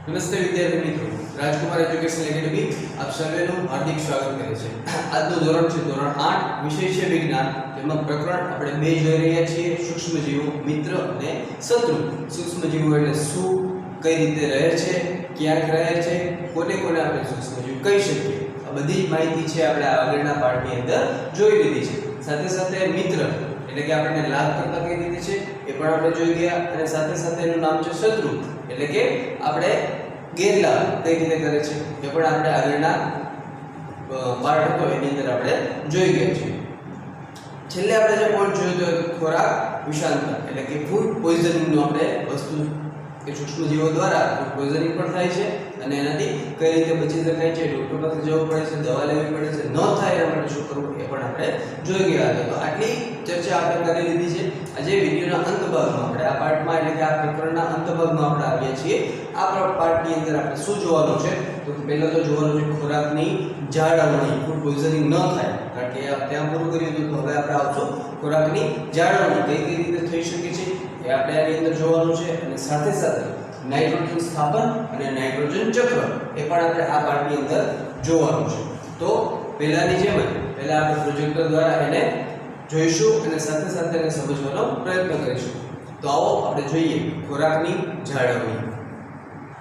નમસ્તે વિદ્યાર્થી મિત્રો, રાજકુમાર એજ્યુકેશન એકેડમી આપ સર્વેનું હાર્દિક સ્વાગત કરે છે। આજનું ધોરણ છે ધોરણ 8, વિષય છે વિજ્ઞાન। જેમાં પ્રકરણ આપણે 2 જોઈ રહ્યા છીએ, સૂક્ષ્મજીવો, મિત્ર અને શત્રુ। સૂક્ષ્મજીવો એટલે શું, કઈ રીતે રહે છે, ક્યાં રહે છે, કોને કોને આપણે સૂક્ષ્મજીવ કહી શકીએ, આ બધી માહિતી છે આપણે આગળના પાઠની અંદર જોઈ લીધી છે। સાથે સાથે મિત્ર એટલે કે આપણને લાભ કરતા કઈ રીતે છે એ પણ આપણે જોઈ ગયા, અને સાથે સાથે એનું નામ છે શત્રુ એટલે કે આપણે ગેરલાભ કઈ રીતે કરે છે એ પણ આપણે આગળના પાઠ હતો એની અંદર આપણે જોઈ ગયા છીએ। છેલ્લે આપણે જે પોઈન્ટ જોયો તો ખોરાક વિષાંતર એટલે કે ફૂડ પોઈઝનિંગ નો આપણે વસ્તુ કે સૂક્ષ્મજીવો દ્વારા ફૂડ પોઈઝનિંગ પણ થાય છે અને એનાથી કઈ રીતે બચી શકાય છે, ડોક્ટર પાસે જવું પડે છે, દવા લેવી પડે છે, ન થાય એના માટે શું કરવું એ પણ આપણે જોઈ ગયા હતા। તો આટલી ચર્ચા આપણે કરી લીધી છે। આજે વિડિયોના અંત ભાગમાં આપણે આ પાઠમાં એટલે કે આ પ્રકરણના અંત ભાગમાં આપણે આવ્યા છીએ। આ પાઠની અંદર આપણે શું જોવાનું છે તો પહેલા તો જોવાનું છે ખોરાકની જાળવણી, ફૂડ પોઈઝનિંગ ન થાય, કારણ કે ત્યાં પૂરું કર્યું હતું। તો હવે આપણે આવશું ખોરાકની જાળવણી કઈ કઈ રીતે થઈ શકે છે એ આપણે આની અંદર જોવાનું છે, અને સાથે સાથે નાઇટ્રોજન સ્થાપન અને નાઇટ્રોજન ચક્ર એ પણ આપણે આ પાઠની અંદર જોવાનું છે। તો પહેલાની જેમ પહેલા આપણે પ્રોજેક્ટર દ્વારા એને જોઈશું અને સાથે સાથે એને સમજવાનો પ્રયત્ન કરીશું। તો આવો આપણે જોઈએ ખોરાકની જાળવણી।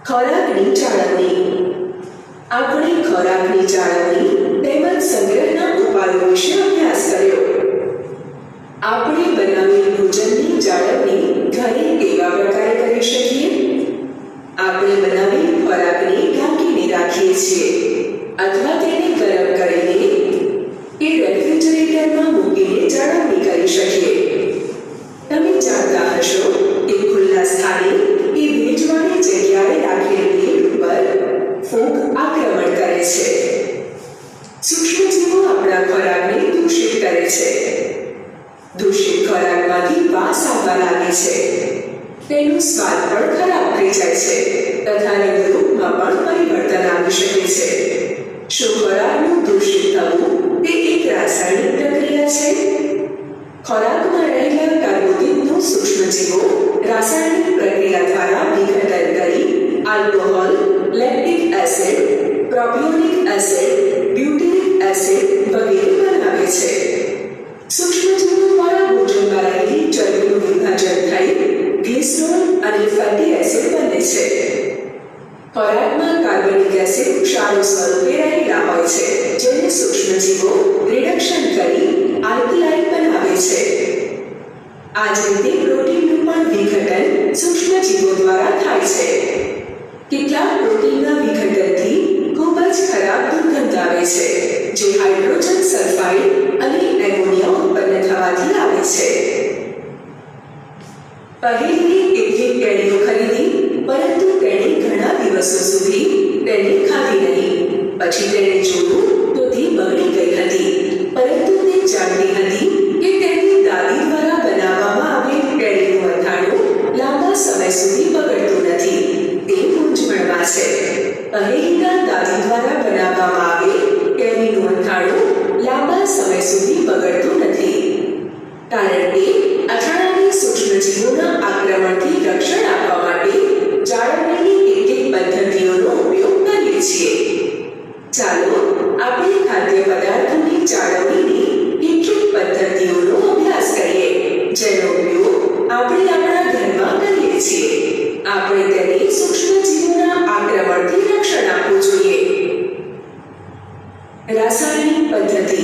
ખોરાકની જાળવણી આપણે ખોરાકની જાળવણી તેમજ સંગ્રહના ઉપાયો વિશે અભ્યાસ કર્યો। આપણે બનાવેલ ભોજનની જાળવણી ઘરે કેવા પ્રકારે કરી શકીએ? આપણે બનાવેલ ખોરાકને ઢાંકીને રાખીએ છીએ અથવા તેને ગરમ કરીને કે રેફ્રિજરેટરમાં મૂકીને જાળવણી કરી શકીએ। તમે જાણતા હશો કે ખુલ્લા સ્થાને કે ભેજવાળી જગ્યાએ રાખેલ તેલ ઉપર ફૂગ આક્રમણ કરે છે। સૂક્ષ્મજીવો આપણા ખોરાકને દૂષિત કરે છે। દૂષિત ખોરાકમાંથી વાસ આવવા લાગે છે, તેનો સ્વાદ પણ ખરાબ થઈ જાય છે તથા રંગરૂપમાં પણ પરિવર્તન આવી શકે છે। શું ખોરાકનું દૂષિત થવું તે એક રાસાયણિક પ્રક્રિયા છે? ખોરાકમાં રહેલા કાર્બોદિતનો સૂક્ષ્મજીવો રાસાયણિક પ્રક્રિયા દ્વારા વિઘટન કરી alcohol, lactic acid, propionic acid, butyric acid વગેરે બનાવે છે। સૂક્ષ્મજીવો દ્વારા ભોજનમાં રહેલી ચરબીનું વિભાજન થઈ ગ્લિસરોલ અને ફેટી એસિડ બને છે। ખોરાકમાં કાર્બનિક એસિડ ક્ષારો સ્વરૂપે રહેલા હોય છે, જેને સૂક્ષ્મજીવો રિડક્શન કરી આલ્કલાઇન બનાવે છે। આ જ રીતે પ્રોટીનનું પણ વિઘટન સૂક્ષ્મજીવો દ્વારા થાય છે। કેટલાક પ્રોટીનના વિઘટનથી ખૂબ જ ખરાબ દુર્ગંધ આવે છે, જે હાઇડ્રોજન સલ્ફાઇડ અને એમોનિયા ઉત્પન્ન થવાથી આવે છે। પહેલી કેટલીક કેરીઓ ખરીદી, પરંતુ તેણે ઘણા દિવસો સુધી તેને ખાધી નહીં। પછી તેણે જોયું તો તે બગડી ગઈ હતી, પરંતુ તે જાણતી હતી કે તેની દાદી દ્વારા બનાવવામાં આવેલ કેરીનું અથાણું લાંબા સમય સુધી બગડતું નથી। તે મૂંઝવણમાં છે। પહેલીના દાદી દ્વારા બનાવવામાં આવેલ કેરીનું અથાણું લાંબા સમય સુધી બગડતું નથી, કારણ કે અથાણાને સૂક્ષ્મજીવોના આક્રમણથી રક્ષણ આપવા માટે જાળવણીની કેટલીક પદ્ધતિઓનો ઉપયોગ કરીએ છીએ। ચાલો આપણે ખાદ્ય પદાર્થોની જાળવણીની કેટલીક પદ્ધતિઓનો અભ્યાસ કરીએ, જેનો ઉપયોગ આપણે આપણા ઘરમાં કરીએ છીએ। આપણે તેને સૂક્ષ્મજીવોના આક્રમણથી રક્ષણ આપવું જોઈએ। રાસાયણિક પદ્ધતિ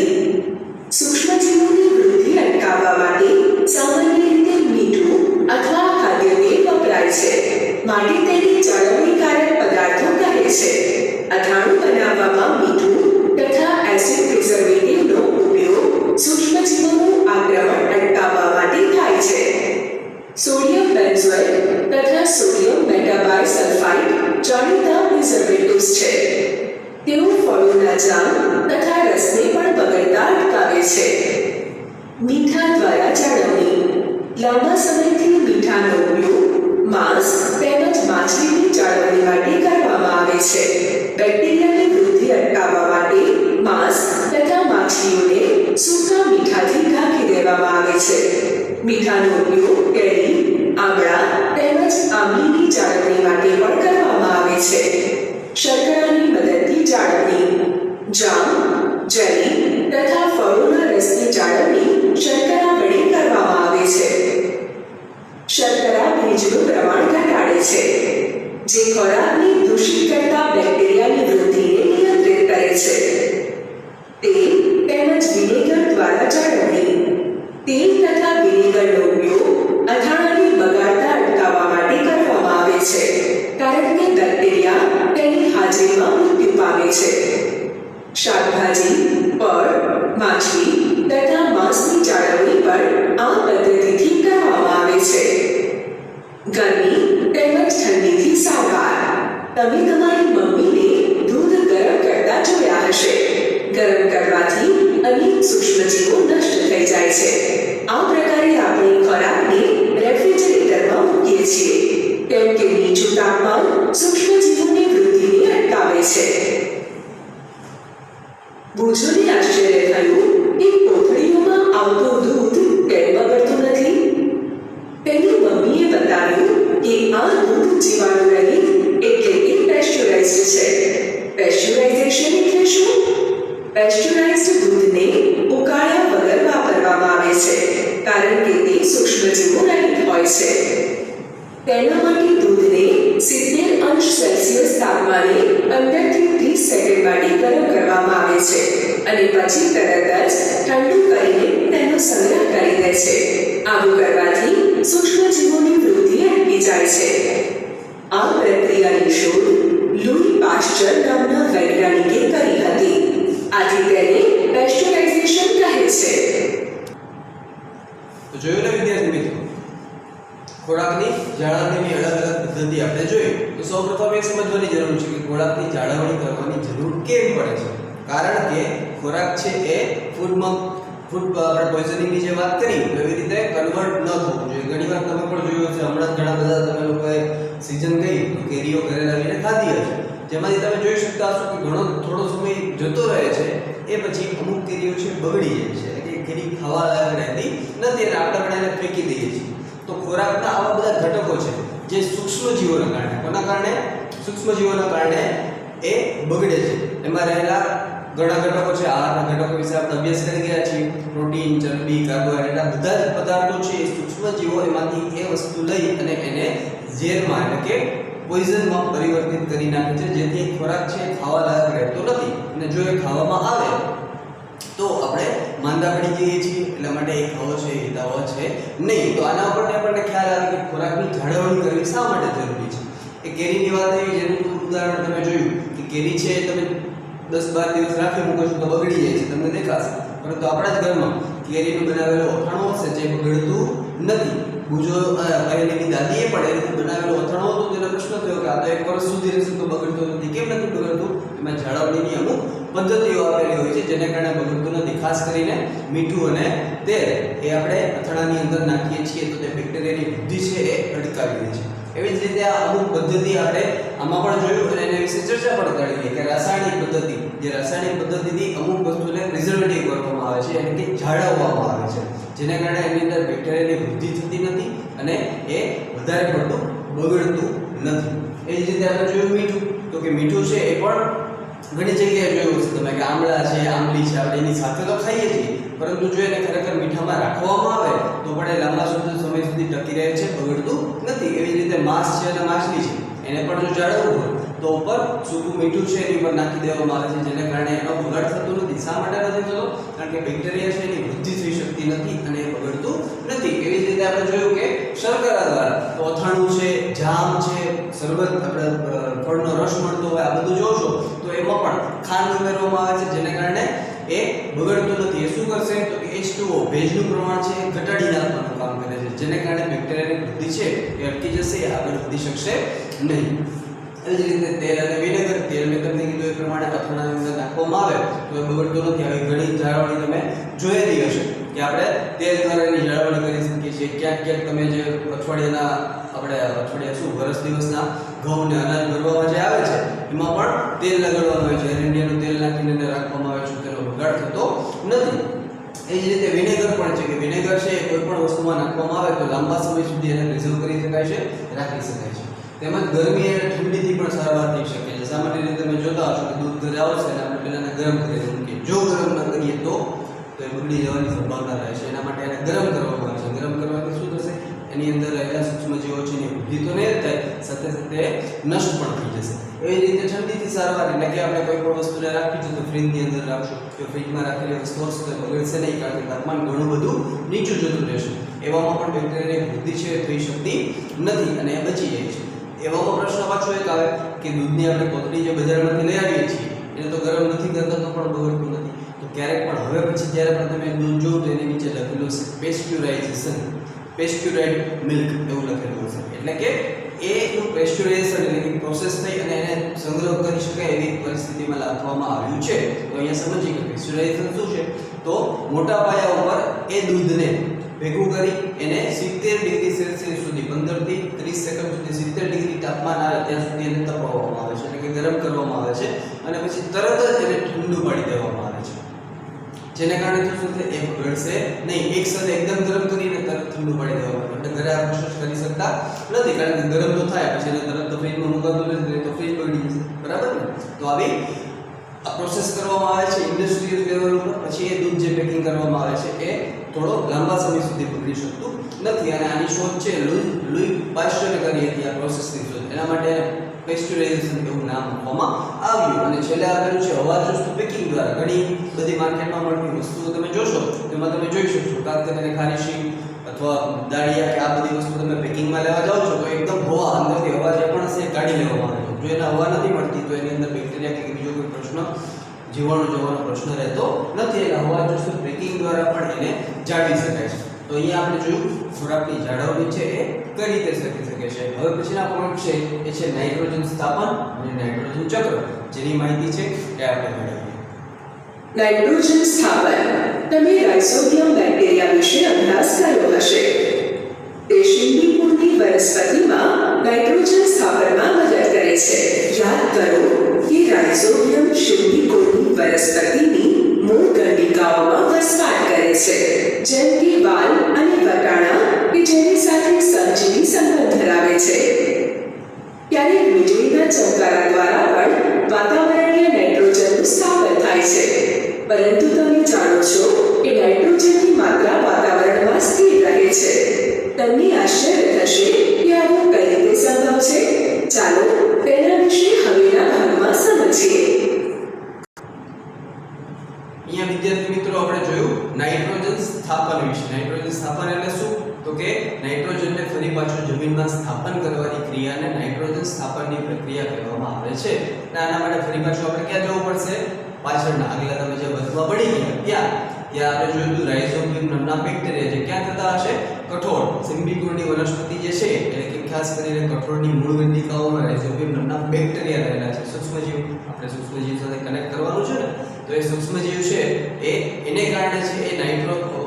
સૂક્ષ્મજીવોની વૃદ્ધિ અટકાવવા માટે સામાન્ય રીતે મીઠું અથવા ખાદ્ય તેલ વપરાય છે, માટે તેને જાળવણીકારક પદાર્થો કહે છે। અથાણું બનાવવામાં મીઠું તથા એસિડ પ્રિઝર્વેટિવનો ઉપયોગ સૂક્ષ્મજીવોનું આક્રમણ અટકાવવા માટે થાય છે। સોડિયમ બેન્ઝોએટ તથા સોડિયમ મેટાબાયસલ્ફાઇડ જાણીતા પ્રિઝર્વેટિવ્સ છે। તેઓ ફળોના જામ તથા રસને પણ બગડતા અટકાવે છે। મીઠા દ્વારા જાળવણી લાંબા સમયથી મીઠાનો ઉપયોગ માંસ તેમજ માછલીની જાળવણી માટે કરવામાં આવે છે। બેક્ટેરિયાની વૃદ્ધિ અટકાવવા માટે માંસ તથા માછલીઓને સૂકા મીઠાથી ઢાંકી દેવામાં આવે છે। મીઠાનો ઉપયોગ કેરી, આમળા તેમજ આંબલીની જાળવણી માટે પણ કરવામાં આવે આવે છે. શર્કરાની મદદથી જાળવણી. જામ, જેલી તથા ફળોના રસની જાળવણી શર્કરા વડે કરવામાં આવે છે. શર્કરા ભેજનું પ્રમાણ ઘટાડે છે, જે ખોરાકને દૂષિત કરતા બેક્ટેરિયાની વૃદ્ધિને નિયંત્રિત કરે છે. તેલ તેમજ વિનેગર દ્વારા જાળવણી. તેલ તથા વિનેગરનો ઉપયોગ અથાણાને બગાડતા અટકાવવા માટે કરવામાં આવે છે, કારણ કે બેક્ટેરિયા તેની હાજરીમાં મૃત્યુ પામે છે. શાકભાજી, ફળ, માછલી તથા માંસની જાળવણી પણ આ પદ્ધતિથી કરવામાં આવે છે. ગરમી તેમજ ઠંડીથી સારવાર. તમે તમારી મમ્મીને દૂધ ગરમ કરતા જોયા હશે. ગરમ કરવાથી અનેક સૂક્ષ્મજીવો નષ્ટ થઈ જાય છે. આ પ્રકારે આપણે ખોરાકને રેફ્રિજરેટરમાં મૂકીએ છીએ, કેમ કે નીચું તાપમાન સૂક્ષ્મજીવોની વૃદ્ધિને અટકાવે છે. ભૂજોને આશ્ચર્ય થયું કે કોથળીઓમાં આવતું દૂધ કેમ બગડતું નથી. તેની મમ્મીએ બતાવ્યું કે આ દૂધ જીવાણુરહિત એટલે કે પેસ્ચ્યુરાઇઝ્ડ છે. પેસ્ચ્યુરાઇઝેશન એટલે શું? પેસ્ચ્યુરાઇઝ્ડ દૂધને ઉકાળ્યા વગર વાપરવામાં આવે છે, કારણ કે તે સૂક્ષ્મજીવો રહિત હોય છે. તેના માટે દૂધને 70°C તાપમાને 15 થી 30 સેકન્ડ માટે ગરમ કરવામાં આવે છે અને પછી તરત જ ઠંડુ કરીને તેનો સંગ્રહ કરી દે છે. આવું કરવાથી સૂક્ષ્મજીવોની વૃદ્ધિ અટકી જાય છે. આ પ્રક્રિયાની શોધ લૂઈ પાશ્ચર નામના વૈજ્ઞાનિકે કરી હતી. આથી તેને પેસ્ચ્યુરાઇઝેશન કહે છે. તો જોયું ને વિદ્યાર્થી મિત્રો, ખોરાકની જાળવણીની અલગ અલગ પદ્ધતિ આપણે જોઈ. તો સૌપ્રથમ એ સમજવાની જરૂર છે કે ખોરાકની જાળવણી કરવાની જરૂર કેમ પડે છે. કારણ કે ખોરાક છે એ ફૂડ આપણે પોઈઝનિંગની જે વાત કરી એવી રીતે કન્વર્ટ ન થવું જોઈએ. ઘણીવાર તમે પણ જોયું હશે, હમણાં ઘણા બધા તમે લોકોએ સીઝન ગઈ તો કેરીઓ ઘરે લાવીને ખાધી હશે, જેમાંથી તમે જોઈ શકતા હશો કે થોડો સમય જતો રહે છે, એ પછી અમુક કેરીઓ છે બગડી જાય છે, એટલે કેરી ખાવા લાયક રહેતી નથી અને આપણે પણ એને ફેંકી દઈએ છીએ. તો ખોરાકના આવા બધા ઘટકો છે જે સૂક્ષ્મજીવોના કારણે, કોના કારણે? સૂક્ષ્મજીવોના કારણે એ બગડે છે. એમાં રહેલા ઘણા ઘટકો છે. આહારના ઘટકો વિશે આપણે અભ્યાસ કરી ગયા છીએ. પ્રોટીન, ચરબી, કાર્બોહાઈડ્રેટ, આ બધા જ પદાર્થો છે એ સૂક્ષ્મજીવો એમાંથી એ વસ્તુ લઈ અને એને ઝેરમાં એટલે કે પોઈઝનમાં પરિવર્તિત કરી નાખે છે, જેથી ખોરાક છે ખાવા લાયક રહેતો નથી અને જો એ ખાવામાં આવે તો આપણે માંદા પડી જઈએ છીએ. એટલા માટે એ ખાવો છે એ હિતાવહ છે નહીં. તો આના ઉપરથી આપણને ખ્યાલ આવે કે ખોરાકની જાળવણી કરવી શા માટે જરૂરી છે. એ કેરીની વાત આવી, જેનું ઉદાહરણ તમે જોયું કે કેરી છે તમે 10-12 દિવસ રાખી મૂકો છો તો બગડી જાય છે, તમને દેખાશે. પરંતુ આપણા જ ઘરમાં કેરીનું બનાવેલું અથાણું હશે જે બગડતું નથી. ગુજો પહેલેની દાદીએ પણ એ રીતે બનાવેલું અથાણું હતું, તેનો પ્રશ્ન થયો કે આ તો 1 વર્ષ સુધી રહેશે તો બગડતું નથી. કેમ નથી બગડતું? એમાં જાળવણીની અમુક પદ્ધતિઓ આપેલી હોય છે જેને કારણે બગડતું નથી. ખાસ કરીને મીઠું અને તેલ એ આપણે અથાણાની અંદર નાખીએ છીએ તો તે બેક્ટેરિયાની વૃદ્ધિ છે એ અટકાવી દે છે. એવી જ રીતે આ અમુક પદ્ધતિ આપણે આમાં પણ જોયું અને એના વિશે ચર્ચા પણ કરી કે રાસાયણિક પદ્ધતિ, જે રાસાયણિક પદ્ધતિથી અમુક વસ્તુને પ્રિઝર્વેટિવ કરવામાં આવે છે એટલે કે જાળવવામાં આવે છે, જેને કારણે એની અંદર બેક્ટેરિયાની વૃદ્ધિ થતી નથી અને એ વધારે પડતું બગડતું નથી. એ જ રીતે આપણે જોયું મીઠું, તો કે મીઠું છે એ પણ ઘણી જગ્યાએ જોયું હશે તમે કે આમળા છે, આંબલી છે, આપણે એની સાથે તો ખાઈએ છીએ, પરંતુ જો એને ખરેખર મીઠામાં રાખવામાં આવે તો પણ એ લાંબા સમય સુધી ટકી રહે છે, બગડતું નથી. એવી જ રીતે માંસ છે અને માછલી છે, એને પણ જો જાળવવું હોય તો ઉપર સૂકું મીઠું છે એની ઉપર નાખી દેવામાં આવે છે, જેને કારણે એનો બગાડ થતો નથી. શા માટે નથી થતો? કારણ કે બેક્ટેરિયા છે એની વૃદ્ધિ થઈ શકતી નથી અને એ બગડતું નથી. એવી જ રીતે આપણે જોયું કે શર્કરા દ્વારા તો અથાણું છે, જામ છે, શરબત, આપણે ફળનો રસ મળતો હોય, આ બધું જોશો તો એમાં પણ ખાંડ ઉમેરવામાં આવે છે, જેને કારણે એ બગડતું નથી. એ શું કરશે તો કે H2O ભેજનું પ્રમાણ છે એ ઘટાડી નાખવાનું કામ કરે છે, જેને કારણે બેક્ટેરિયાની વૃદ્ધિ છે એ અટકી જશે, આગળ વધી શકશે નહીં. એ જ રીતે તેલ અને વિનેગર, તેલ મેં તમને કીધું એ પ્રમાણે અથાણાની અંદર નાખવામાં આવે તો એ બગડતું નથી. આવી ઘણી જાળવણી તમે જોયેલી હશે કે આપણે તેલ દ્વારા એની જાળવણી કરી શકીએ છીએ. ક્યાંક ક્યાંક તમે જે અઠવાડિયા શું વર્ષ દિવસના ઘઉં ને અનાજ ભરવામાં જે આવે છે એમાં પણ તેલ લગાડવાનું હોય છે, એરંડિયાનું તેલ નાખીને એને રાખવામાં આવે છે, તેનો બગાડ થતો નથી. એ જ રીતે વિનેગર પણ છે કે વિનેગર છે કોઈ પણ વસ્તુમાં નાખવામાં આવે તો લાંબા સમય સુધી એને પ્રિઝર્વ કરી શકાય છે, રાખી શકાય છે. તેમજ ગરમી અને ઠંડીથી પણ સારવાર એને બગડી જવાની સંભાવના રહે છે. એના માટે એને ગરમ કરવામાં આવે છે. ગરમ કરવાથી શું થશે? એની અંદર રહેલા સૂક્ષ્મજીવો છે એની વૃદ્ધિ તો નહીં થાય, સાથે સાથે નષ્ટ પણ થઈ જશે. એવી રીતે ઠંડીથી સારવાર એટલે કે આપણે કોઈ પણ વસ્તુને રાખી છે તો ફ્રીજની અંદર રાખશું, જો ફ્રીજમાં રાખેલી વસ્તુઓ છે તો બગડશે નહીં, કારણ કે તાપમાન ઘણું બધું નીચું જતું રહેશે. એવામાં પણ બેક્ટેરિયાની વૃદ્ધિ છે એ થઈ શકતી નથી અને એ બચી જાય છે. એવામાં પ્રશ્ન પાછો એક આવે કે દૂધની આપણે કોથળી જે બજારમાંથી લઈ આવીએ છીએ એને તો ગરમ નથી કરતા તો પણ બગડતું નથી. તો ક્યારેક પણ હવે પછી જ્યારે પણ તમે દૂધ જોવો તો એની નીચે લખેલું છે પેસ્ચ્યુરાઇઝેશન, પેસ્ચ્યુરાઇડ મિલ્ક એવું લખેલું હશે. એટલે કે એનું પેસ્ચ્યુરાઇઝેશન એટલે કે પ્રોસેસ થઈ અને એને સંગ્રહ કરી શકાય એવી પરિસ્થિતિમાં લખવામાં આવ્યું છે. તો અહીંયા સમજી કે પેસ્ચ્યુરાઇઝેશન શું છે? તો મોટા પાયા ઉપર એ દૂધને ભેગું કરી એને 70 ડિગ્રી સેલ્સિયસ સુધી 15 થી 30 સેકન્ડ સુધી 70 ડિગ્રી તાપમાન આવે ત્યાં સુધી એને તપાવવામાં આવે છે, એટલે કે ગરમ કરવામાં આવે છે અને પછી તરત જ એને ઠંડુ પાડી દેવામાં આવે છે. જેને કારણે શું થશે? એ બગડશે નહીં. એક સાથે એકદમ ગરમ કરીને તરત ઠંડુ પાડી દેવામાં આવે એટલે ઘરે આ પ્રોસેસ કરી શકતા નથી, કારણ કે ગરમ તો થાય પછી એને તરત તો ફ્રીજમાં મૂકાતું નથી તો ફ્રીજ બગડી જશે. બરાબર ને? તો આવી આ પ્રોસેસ કરવામાં આવે છે ઇન્ડસ્ટ્રીયલ લેવલ ઉપર. પછી એ દૂધ જે પેકિંગ કરવામાં આવે છે એ થોડો લાંબા સમય સુધી બગડી શકતું નથી. અને આની શોધ છે લુઈ પાસ્ચરે કરી હતી, આ પ્રોસેસની શોધ. એના માટે પેસ્ચ્યુરાઇઝેશન એવું નામ આપવામાં આવ્યું. અને છેલ્લે આવેલું છે હવાચુસ્ત પેકિંગ દ્વારા. ઘણી બધી માર્કેટમાં મળતી વસ્તુઓ તમે જોશો તેમાં તમે જોઈ શકશો ખાસ કરીને ખારીશી અથવા દાળિયા કે આ બધી વસ્તુ તમે પેકિંગમાં લેવા જાઓ છો તો એકદમ હવા અંદરથી હવા જે પણ હશે એ કાઢી લેવામાં આવે છે. જો એને હવા નથી મળતી તો એની અંદર બેક્ટેરિયા કે બીજો કોઈ પ્રશ્ન જીવાણુ જવાનો પ્રશ્ન રહેતો નથી. એટલે હવાચુસ્ત પેકિંગ દ્વારા પણ એને જાળવી શકાય છે. તો અહીંયા આપણે જોયું ખોરાકની જાળવણી છે એ કઈ રીતે થઈ શકે છે. હવે પછીના પોઈન્ટ છે એ છે નાઇટ્રોજન સ્થાપન અને નાઇટ્રોજન ચક્ર, જેની માહિતી છે એ આપણે મેળવીએ. નાઇટ્રોજન સ્થાપન. તમે રાઇઝોબિયમ બેક્ટેરિયા વિશે અભ્યાસ કર્યો હશે. તે શીંડી કુળની વનસ્પતિમાં નાઇટ્રોજન સ્થાપનમાં મદદ કરે છે. યાદ કરો કે રાઇઝોબિયમ શીંડી કુળની વનસ્પતિની મૂળ કંડિકાઓમાં વસવાટ કરે છે, જેમ કે વાલ અને વટાણા કે જેની સાથે સહજીવી સંબંધ ધરાવે છે. ક્યારેક વીજળીના ચમકારા દ્વારા પણ વાતાવરણીય નાઇટ્રોજનનું સ્થાપન થાય છે. પરંતુ તમે જાણો છો કે નાઇટ્રોજનની માત્રા વાતાવરણમાં સ્થિર રહે છે. તમને આશ્ચર્ય થશે કે આવું કઈ રીતે સંભવ છે. ચાલો તેના વિશે હવેના ભાગમાં સમજીએ. અહીંયા વિદ્યાર્થી મિત્રો આપણે જોયું નાઇટ્રોજન સ્થાપન વિશે. નાઇટ્રોજન સ્થાપન એટલે શું? તો કે નાઇટ્રોજનને ફરી પાછું જમીનમાં સ્થાપન કરવાની ક્રિયાને નાઇટ્રોજન સ્થાપનની પ્રક્રિયા કહેવામાં આવે છે. અને આના માટે ફરી પાછું આપણે ક્યાં જવું પડશે? પાછળના આગલા તમે જે વર્ગમાં પડી ગયા ત્યાં આપણે જોયું હતું રાઇઝોબિયમ નામના બેક્ટેરિયા જે ક્યાં થતા હશે? કઠોળ સિમ્બિકુળની વનસ્પતિ જે છે એટલે કે ખાસ કરીને કઠોળની મૂળ કંડિકાઓમાં રાઇઝોબિયમ નામના બેક્ટેરિયા રહેલા છે. સૂક્ષ્મજીવ, આપણે સૂક્ષ્મજીવ સાથે કનેક્ટ કરવાનું છે ને, તો એ સૂક્ષ્મજીવ છે એને કારણે છે એ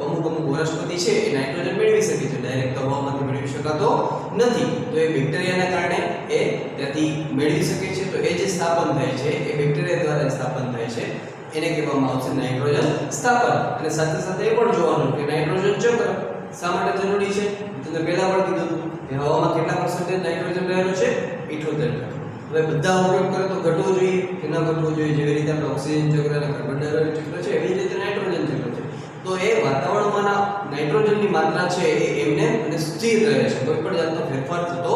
અમુક વનસ્પતિ છે એ નાઇટ્રોજન મેળવી શકે છે. ડાયરેક્ટ હવામાંથી મેળવી શકાતો નથી. તો એ બેક્ટેરિયાના કારણે એ ત્યાંથી મેળવી શકે છે. તો એ જે સ્થાપન થાય છે એ બેક્ટેરિયા દ્વારા સ્થાપન થાય છે, એને કહેવામાં આવશે નાઇટ્રોજન સ્થાપન. અને સાથે સાથે એ પણ જોવાનું કે નાઇટ્રોજન ચક્ર શા માટે જરૂરી છે? તો પહેલા પણ કીધું કે હવામાં કેટલા પર્સન્ટેજ નાઇટ્રોજન રહેલું છે? 78%. હવે બધા ઉપયોગ કરે તો ઘટવું જોઈએ કે ન ઘટવું જોઈએ? જેવી રીતે આપણે ઓક્સિજન ચક્ર અને કાર્બન ડાયોક્સાઇડ ચક્ર છે એવી રીતે નાઇટ્રોજન ચક્ર છે. તો એ વાતાવરણમાંના નાઇટ્રોજનની માત્રા છે એ એમને અને સ્થિર રહે છે, કોઈ પણ જાતનો ફેરફાર થતો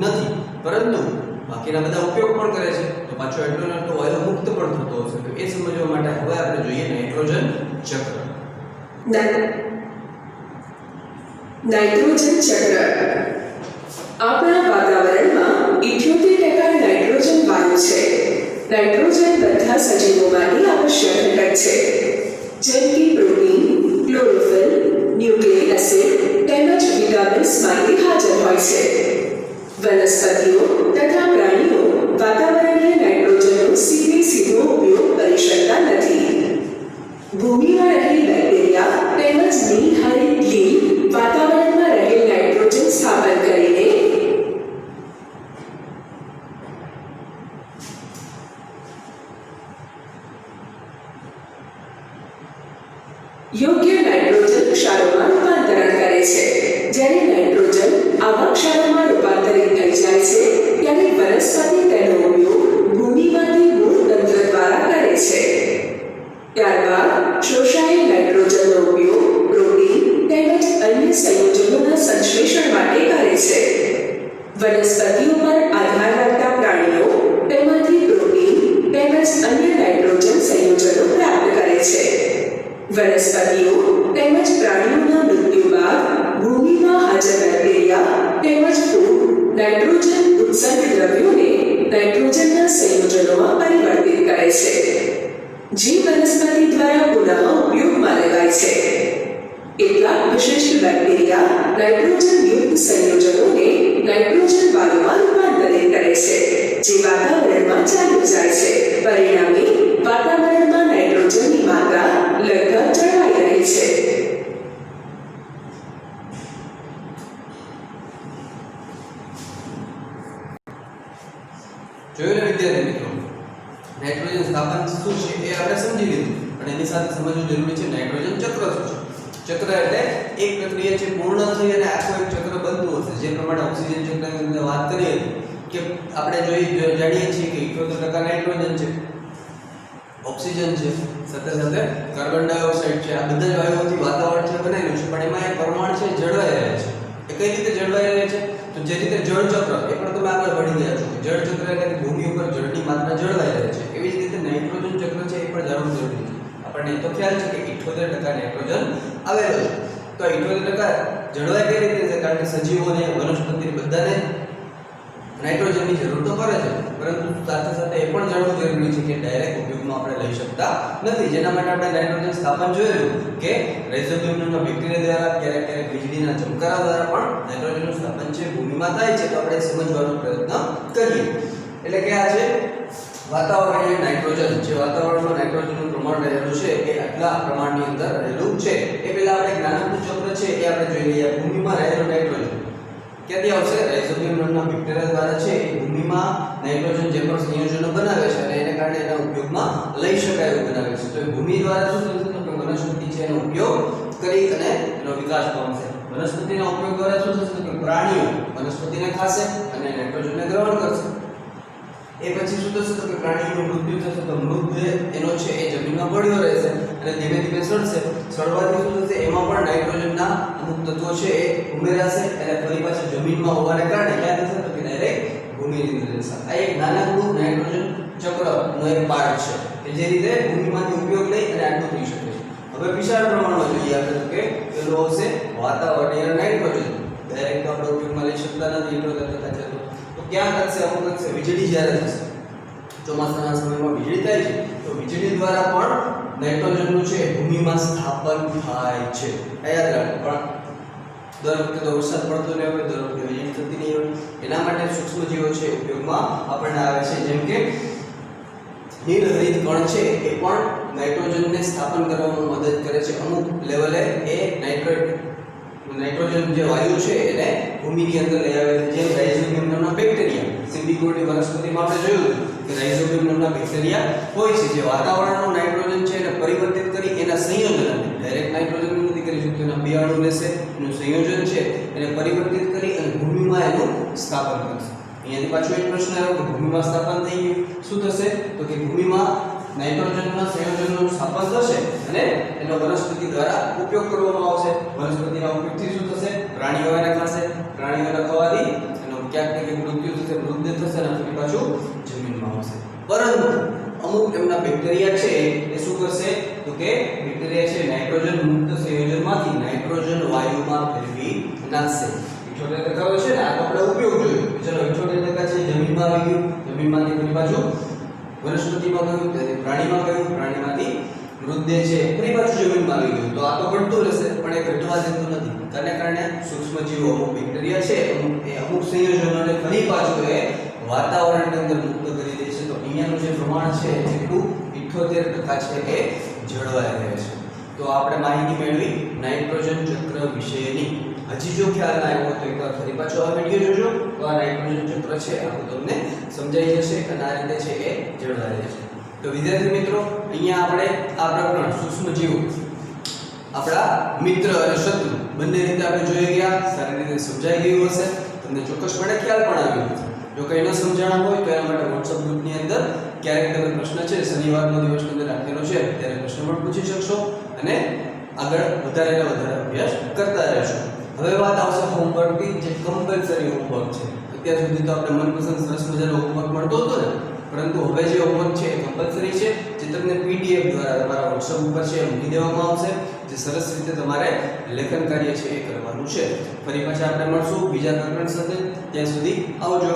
નથી. પરંતુ બાકીના બધા ઉપયોગ પણ કરે છે તો પાછો એટલો ને એટલો વાયુ મુક્ત પણ થતો હશે. તો એ સમજવા માટે હવે આપણે જોઈએ નાઇટ્રોજન ચક્ર. નાઇટ્રોજન ચક્ર. આપણા વાતાવરણમાં 78% નાઇટ્રોજન વાયુ છે. નાઇટ્રોજન બધા સજીવો માટે આવશ્યક ઘટક છે, જેમ કે પ્રોટીન, ક્લોરોફિલ, ન્યુક્લિક એસિડ તેમજ વિટામિન્સ માટે હાજર હોય છે. વનસ્પતિઓ તથા પ્રાણીઓ વાતાવરણીય નાઇટ્રોજનનો સીધો ઉપયોગ કરી શકતા નથી. ભૂમિમાં રહેલ બેક્ટેરિયા તેમજ નીલહરિત લીલ વાતાવરણમાં રહેલ નાઇટ્રોજન સ્થાપન કરીને યોગ્ય નાઇટ્રોજન ક્ષારોમાં રૂપાંતરણ કરે છે. જ્યારે નાઇટ્રોજન આવા ક્ષારોમાં રૂપાંતરિત થઈ જાય છે ત્યારે વનસ્પતિ તેનો ઉપયોગ ભૂમિમાંથી મૂળ તંત્ર દ્વારા કરે છે. ત્યારબાદ શોષાયેલ નાઇટ્રોજનનો નાઇટ્રોજનના સંયોજનોમાં પરિવર્તિત કરે છે, જે વનસ્પતિ દ્વારા પુનઃ ઉપયોગમાં લેવાય છે. કેટલાક વિશિષ્ટ બેક્ટેરિયા નાઇટ્રોજનયુક્ત સંયોજનોને નાઇટ્રોજન વાયુમાં રૂપાંતરિત કરે છે, જે વાતાવરણમાં ચાલ્યું જાય છે. પરિણામે વાતાવરણમાં નાઇટ્રોજનની માત્રા લગભગ જળવાઈ રહી છે. જોયું ને વિદ્યાર્થી મિત્રો, નાઇટ્રોજન સ્થાપન શું છે એ આપણે સમજી લીધું, પણ એની સાથે સમજવું જરૂરી છે નાઇટ્રોજન ચક્ર શું છે. ચક્ર એટલે એક પ્રક્રિયા છે પૂર્ણ થઈ અને આખું એક ચક્ર બનતું હશે. જે પ્રમાણે ઓક્સિજન ચક્રની અંદર વાત કરીએ કે આપણે જાણીએ છીએ કે 78% નાઇટ્રોજન છે, ઓક્સિજન છે, સાથે સાથે કાર્બન ડાયોક્સાઇડ છે. આ બધા જ વાયુઓથી વાતાવરણ છે બનેલું છે, પણ એમાં એક પરમાણુ છે જળવાઈ રહે છે. એ કઈ રીતે જળવાઈ રહે છે? તો જે રીતે જળ ચક્ર, એ પણ તમે આગળ ભણી ગયા છો કે જળ ચક્ર એટલે કે ભૂમિ ઉપર જળની માત્રા જળવાઈ રહે છે. એવી જ રીતે નાઇટ્રોજન ચક્ર છે એ પણ જાણવું જરૂરી છે. આપણને તો ખ્યાલ છે કે 78% નાઇટ્રોજન આવેલો છે. તો 78% જળવાય કઈ રીતે છે? કારણ કે સજીવોને, વનસ્પતિ બધાને નાઇટ્રોજનની જરૂર તો પડે છે, પરંતુ સાથે સાથે એ પણ જાણવું જરૂરી છે કે ડાયરેક્ટ ઉપયોગમાં આપણે લઈ શકતા નથી. જેના માટે આપણે નાઇટ્રોજન સ્થાપન જોયેલું કે રાઇઝોબિયમના બેક્ટેરિયા દ્વારા, ક્યારેક વીજળીના ચમકારા દ્વારા પણ નાઇટ્રોજનનું સ્થાપન છે ભૂમિમાં થાય છે. તો આપણે સમજવાનો પ્રયત્ન કરીએ. એટલે કે આ છે વાતાવરણીય નાઇટ્રોજન. જે વાતાવરણમાં નાઇટ્રોજનનું પ્રમાણ રહેલું છે એ આટલા પ્રમાણની અંદર રહેલું છે. એ પહેલા આપણે નાનકડું ચક્ર છે એ આપણે જોઈ લઈએ. ભૂમિમાં રહેલું નાઇટ્રોજન ક્યાંથી આવશે? રાઇઝોબિયમ નામના બેક્ટેરિયા દ્વારા છે એ ભૂમિમાં નાઇટ્રોજન જે પણ સંયોજનો બનાવે છે અને એને કારણે એના ઉપયોગમાં લઈ શકાય એવું બનાવે છે. તો એ ભૂમિ દ્વારા શું થશે? તો કે વનસ્પતિ છે એનો ઉપયોગ કરી અને એનો વિકાસ પામશે. વનસ્પતિના ઉપયોગ દ્વારા શું થશે? તો કે પ્રાણીઓ વનસ્પતિને ખાશે અને નાઇટ્રોજનને ગ્રહણ કરશે. એ પછી શું થશે? તો કે પ્રાણીનું મૃત્યુ થશે. તો મૃતદેહ એનો છે એ જમીનમાં પડ્યો રહેશે અને ધીમે ધીમે સડશે. સડવાથી શું થશે? એમાં પણ નાઇટ્રોજનના અમુક તત્વો છે એ ઉમેરાશે અને ફરી પાછા જમીનમાં હોવાને કારણે ક્યાં થશે? તો કે ડાયરેક્ટ ભૂમિની અંદર જશે. આ એક નાનકડું નાઇટ્રોજન ચક્રનો એક પાર્ટ છે કે જે રીતે ભૂમિમાંથી ઉપયોગ લઈ અને આટલું થઈ શકે છે. હવે વિશાળ પ્રમાણમાં જોઈએ આપણે તો કે પેલો આવશે વાતાવરણીય નાઇટ્રોજન. ડાયરેક્ટ તો આપણે ઉપયોગમાં લઈ શકતા નથી એટલો તથા છે. તો ક્યાં થશે? અમુક થશે વીજળી જ્યારે થશે, ચોમાસાના સમયમાં વીજળી થાય છે, તો વીજળી દ્વારા પણ નાઇટ્રોજનનું છે ભૂમિમાં સ્થાપન થાય છે. યાદ રાખો. પણ દર વખતે તો વરસાદ પડતો નહીં હોય, દર વખતે વીજળી થતી નહીં હોય. એના માટે સૂક્ષ્મજીવો છે ઉપયોગમાં આપણને આવે છે. જેમ કે નીલહરિત કણ છે એ પણ નાઇટ્રોજનને સ્થાપન કરવામાં મદદ કરે છે. અમુક લેવલે એ નાઇટ્રોજન જે વાયુ છે એને ભૂમિની અંદર લઈ આવે છે. જેમ રાઇઝોબિયમ નામના બેક્ટેરિયા, સિમ્બિકોટી વનસ્પતિમાં આપણે જોયું કે રાઇઝોબિયમ નામના બેક્ટેરિયા હોય છે જે વાતાવરણનું નાઇટ્રોજન છે એને પરિવર્તિત કરી એના સંયોજનને, ડાયરેક્ટ નાઇટ્રોજન નથી કરી શકતું, એના બિયાણું લેશે, એનું સંયોજન છે એને પરિવર્તિત કરી અને ભૂમિમાં એનું સ્થાપન કરશે. અહીંયાથી પાછો એક પ્રશ્ન આવ્યો કે ભૂમિમાં સ્થાપન થઈ ગયું, શું થશે? તો કે ભૂમિમાં નાઇટ્રોજનના સંયોજનનું સ્થાપન થશે અને એનો વનસ્પતિ દ્વારા ઉપયોગ કરવામાં આવશે. વનસ્પતિના ઉપયોગથી શું થશે? પ્રાણીઓ એને ખાશે. પ્રાણીઓને ખાવાથી એનો ક્યાંક ને ક્યાંક મૃત્યુ થશે, મૃતદેહ થશે અને ફરી પાછું જમીનમાં આવશે. પરંતુ અમુક એમના બેક્ટેરિયા છે એ શું કરશે? તો કે બેક્ટેરિયા છે નાઇટ્રોજન મુક્ત સંયોજનમાંથી નાઇટ્રોજન વાયુમાં ફેરવી નાખશે. 78% છે ને, આ તો આપણે ઉપયોગ જોયો. ચલો 78% છે જમીનમાં આવી ગયું, જમીનમાંથી ફરી પાછું વનસ્પતિમાં ગયું, ત્યારે પ્રાણીમાં ગયું, પ્રાણીમાંથી મૃતદેહ છે ફરી પાછું જમીનમાં આવી ગયું. તો આ તો ઘટતું રહેશે, પણ એ ઘટવા દેતું નથી. તેને કારણે સૂક્ષ્મજીવો, અમુક બેક્ટેરિયા છે અમુક સંયોજનોને ફરી પાછું એ વાતાવરણની અંદર મુક્ત કરી દે છે. તો અહીંયાનું જે પ્રમાણ છે એટલું 78% છે એ જળવાઈ રહે છે. તો આપણે માહિતી મેળવી નાઇટ્રોજન ચક્ર વિશેની. હજી જો ખ્યાલ ના આવ્યો તો એકવાર ફરી પાછો આ વિડિયો જોજો. તો આ નાઇટ્રોજન ચક્ર છે આ તમને સમજાઈ જશે અને આ રીતે છે એ જળવાઈ રહેશે. તો વિદ્યાર્થી મિત્રો, અહીંયા આપણે આ પ્રકરણ સૂક્ષ્મજીવો આપણા મિત્ર અને શત્રુ બંને રીતે આપણે જોઈ ગયા. સારી રીતે સમજાઈ ગયું હશે, તમને ચોક્કસપણે ખ્યાલ પણ આવ્યો હશે. જો કંઈ ન સમજાણું હોય તો એના માટે WhatsApp ગ્રુપની અંદર ક્યારેક તમે પ્રશ્ન છે શનિવારનો દિવસની અંદર રાખેલો છે ત્યારે પ્રશ્ન પણ પૂછી શકશો અને આગળ વધારે અભ્યાસ કરતા રહેશો. હવે વાત આવશે હોમવર્કની, જે કમ્પલસરી હોમવર્ક છે. અત્યાર સુધી તો આપણે મનપસંદ સરસ મજાનો હોમવર્ક મળતો હતો ને, પરંતુ હવે જે હોમવર્ક છે એ કમ્પલસરી છે, જે તમને PDF દ્વારા તમારા WhatsApp ઉપર છે મૂકી દેવામાં આવશે. જે સરસ રીતે તમારે લેખન કાર્ય છે એ કરવાનું છે. ફરી પાછા આપણે મળશું બીજા પ્રકરણ સાથે. ત્યાં સુધી આવજો.